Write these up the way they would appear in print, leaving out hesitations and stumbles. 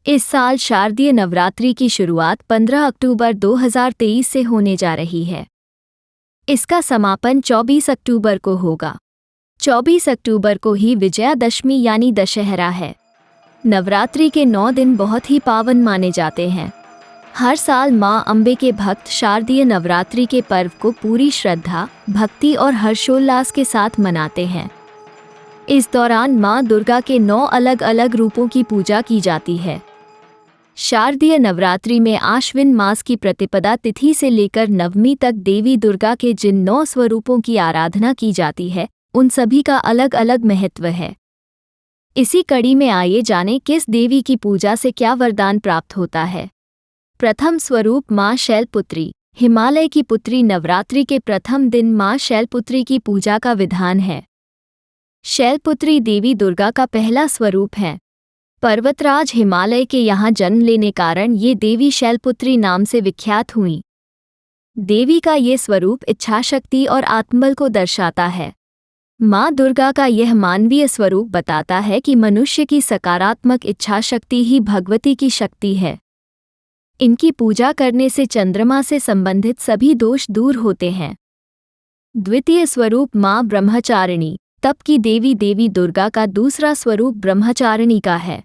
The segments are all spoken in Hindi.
इस साल शारदीय नवरात्रि की शुरुआत 15 अक्टूबर 2023 से होने जा रही है। इसका समापन 24 अक्टूबर को होगा। 24 अक्टूबर को ही विजयादशमी यानी दशहरा है। नवरात्रि के 9 दिन बहुत ही पावन माने जाते हैं। हर साल मां अंबे के भक्त शारदीय नवरात्रि के पर्व को पूरी श्रद्धा, भक्ति और हर्षोल्लास के साथ मनाते हैं। इस दौरान मां दुर्गा के 9 अलग अलग रूपों की पूजा की जाती है। शारदीय नवरात्रि में आश्विन मास की प्रतिपदा तिथि से लेकर नवमी तक देवी दुर्गा के जिन 9 स्वरूपों की आराधना की जाती है, उन सभी का अलग अलग महत्व है। इसी कड़ी में आइए जानें किस देवी की पूजा से क्या वरदान प्राप्त होता है। प्रथम स्वरूप मां शैलपुत्री, हिमालय की पुत्री। नवरात्रि के प्रथम दिन मां शैलपुत्री की पूजा का विधान है। शैलपुत्री देवी दुर्गा का पहला स्वरूप है। पर्वतराज हिमालय के यहाँ जन्म लेने कारण ये देवी शैलपुत्री नाम से विख्यात हुई। देवी का ये स्वरूप इच्छाशक्ति और आत्मबल को दर्शाता है। माँ दुर्गा का यह मानवीय स्वरूप बताता है कि मनुष्य की सकारात्मक इच्छाशक्ति ही भगवती की शक्ति है। इनकी पूजा करने से चंद्रमा से संबंधित सभी दोष दूर होते हैं। द्वितीय स्वरूप माँ ब्रह्मचारिणी, तप की देवी। देवी दुर्गा का दूसरा स्वरूप ब्रह्मचारिणी का है।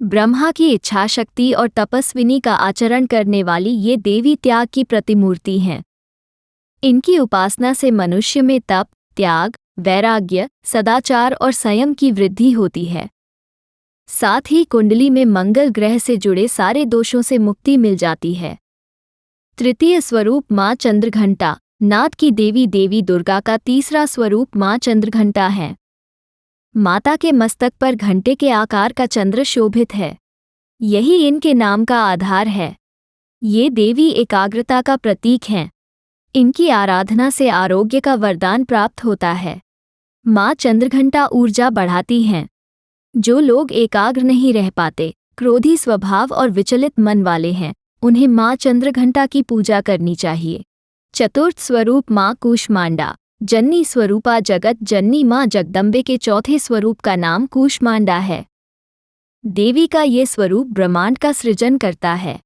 ब्रह्मा की इच्छाशक्ति और तपस्विनी का आचरण करने वाली ये देवी त्याग की प्रतिमूर्ति हैं। इनकी उपासना से मनुष्य में तप, त्याग, वैराग्य, सदाचार और संयम की वृद्धि होती है। साथ ही कुंडली में मंगल ग्रह से जुड़े सारे दोषों से मुक्ति मिल जाती है। तृतीय स्वरूप माँ चंद्रघंटा, नाद की देवी। देवी दुर्गा का तीसरा स्वरूप माँ चंद्रघंटा है। माता के मस्तक पर घंटे के आकार का चंद्र शोभित है। यही इनके नाम का आधार है। ये देवी एकाग्रता का प्रतीक हैं। इनकी आराधना से आरोग्य का वरदान प्राप्त होता है। माँ चंद्रघंटा ऊर्जा बढ़ाती हैं। जो लोग एकाग्र नहीं रह पाते, क्रोधी स्वभाव और विचलित मन वाले हैं, उन्हें माँ चंद्रघंटा की पूजा करनी चाहिए। चतुर्थ स्वरूप माँ कूष्मांडा, जननी स्वरूपा। जगत जननी माँ जगदम्बे के चौथे स्वरूप का नाम कूष्मांडा है। देवी का ये स्वरूप ब्रह्मांड का सृजन करता है।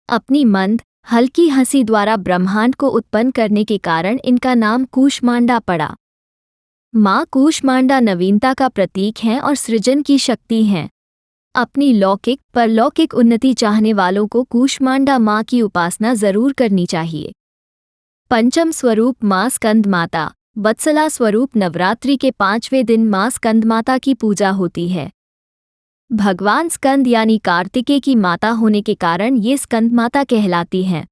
अपनी मंद, हल्की हंसी द्वारा ब्रह्मांड को उत्पन्न करने के कारण इनका नाम कूष्मांडा पड़ा। माँ कूष्मांडा नवीनता का प्रतीक हैं और सृजन की शक्ति हैं। अपनी लौकिक परलौकिक उन्नति चाहने वालों को कूष्मांडा माँ की उपासना जरूर करनी चाहिए। पंचम स्वरूप माँ स्कंद माता, वत्सला स्वरूप। नवरात्रि के 5वें दिन माँ स्कंद माता की पूजा होती है। भगवान स्कंद यानी कार्तिकेय की माता होने के कारण ये स्कंद माता कहलाती हैं।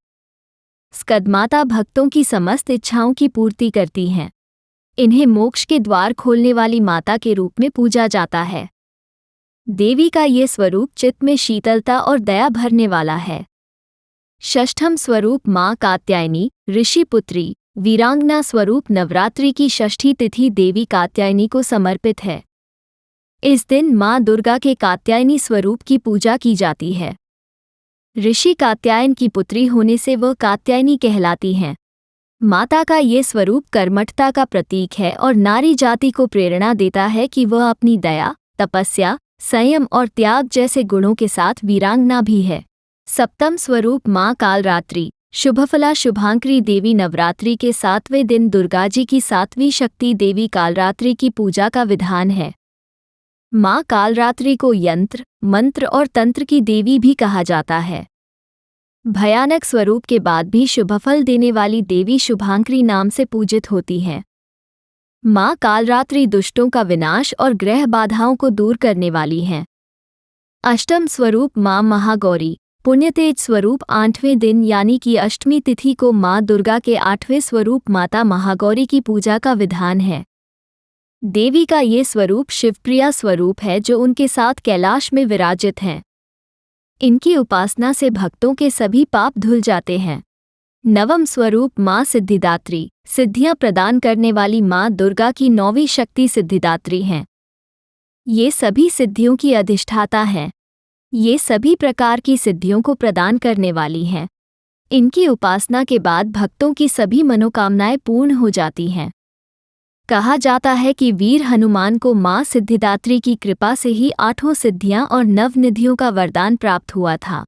स्कंद माता भक्तों की समस्त इच्छाओं की पूर्ति करती हैं। इन्हें मोक्ष के द्वार खोलने वाली माता के रूप में पूजा जाता है। देवी का ये स्वरूप चित्त में शीतलता और दया भरने वाला है। षष्ठम स्वरूप माँ कात्यायनी, ऋषि पुत्री, वीरांगना स्वरूप। नवरात्रि की षष्ठी तिथि देवी कात्यायनी को समर्पित है। इस दिन माँ दुर्गा के कात्यायनी स्वरूप की पूजा की जाती है। ऋषि कात्यायन की पुत्री होने से वह कात्यायनी कहलाती हैं। माता का ये स्वरूप कर्मठता का प्रतीक है और नारी जाति को प्रेरणा देता है कि वह अपनी दया, तपस्या, संयम और त्याग जैसे गुणों के साथ वीरांगना भी है। सप्तम स्वरूप माँ कालरात्रि, शुभफला शुभांकरी देवी। नवरात्रि के 7वें दिन दुर्गाजी की 7वीं शक्ति देवी कालरात्रि की पूजा का विधान है। माँ कालरात्रि को यंत्र, मंत्र और तंत्र की देवी भी कहा जाता है। भयानक स्वरूप के बाद भी शुभफल देने वाली देवी शुभांकरी नाम से पूजित होती हैं। माँ कालरात्रि दुष्टों का विनाश और ग्रह बाधाओं को दूर करने वाली हैं। अष्टम स्वरूप माँ महागौरी, पुण्यतेज स्वरूप। 8वें दिन यानी कि अष्टमी तिथि को माँ दुर्गा के 8वें स्वरूप माता महागौरी की पूजा का विधान है। देवी का ये स्वरूप शिवप्रिया स्वरूप है जो उनके साथ कैलाश में विराजित हैं। इनकी उपासना से भक्तों के सभी पाप धुल जाते हैं। नवम स्वरूप माँ सिद्धिदात्री, सिद्धियां प्रदान करने वाली माँ दुर्गा की 9वीं शक्ति सिद्धिदात्री हैं। ये सभी सिद्धियों की अधिष्ठाता हैं। ये सभी प्रकार की सिद्धियों को प्रदान करने वाली हैं। इनकी उपासना के बाद भक्तों की सभी मनोकामनाएं पूर्ण हो जाती हैं। कहा जाता है कि वीर हनुमान को मां सिद्धिदात्री की कृपा से ही 8 सिद्धियां और 9 निधियों का वरदान प्राप्त हुआ था।